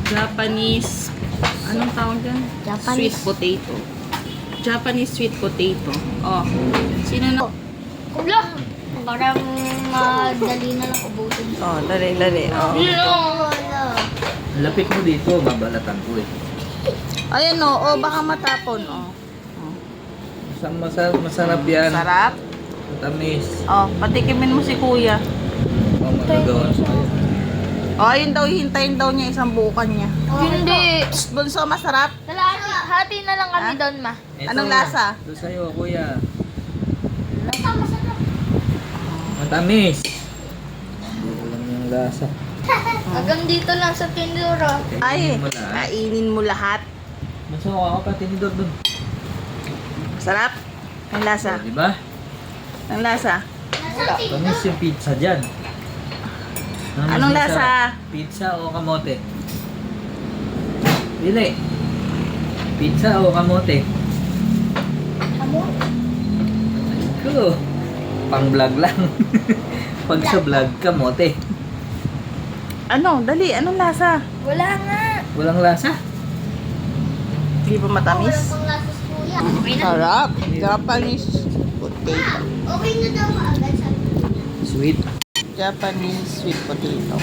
Japanese, anong tawag dyan? Japanese. Sweet potato. Japanese sweet potato. Oh. Sino na? Wala. Parang madali na lang ubusin. Oh, dali. Oh. Wala. Lapit mo dito, babalatan ko eh. Ayan oh, baka matapon oh. Masarap yan. Sarap. Matamis. Oh, patikimin mo si kuya. Magagawa sa kanya. Oh, ayun daw, hintayin daw niya isang bukan niya. Hindi. Bunso, masarap. Hati na lang kami Ha? doon, ma. Ito, Anong lasa? Ito sa'yo, kuya. Matamis. Hindi lang yung lasa. Hanggang dito lang sa tindura. Ay, Kainin mo lahat. kainin mo lahat. Masawa ako pa, tinidor doon. Sarap. Ang lasa. Di ba? Ang lasa. Tamis yung pizza dyan. Anong lasa? Pizza o kamote? Pili. Pizza o kamote? Ko. Pang vlog lang. Pag sa vlog, kamote. Ano? Dali. Anong lasa? Wala nga. Walang lasa. Hindi ba matamis? Okay na. Sarap. Japanese potato. Okay na daw agad sa Sweet. Japanese sweet potato.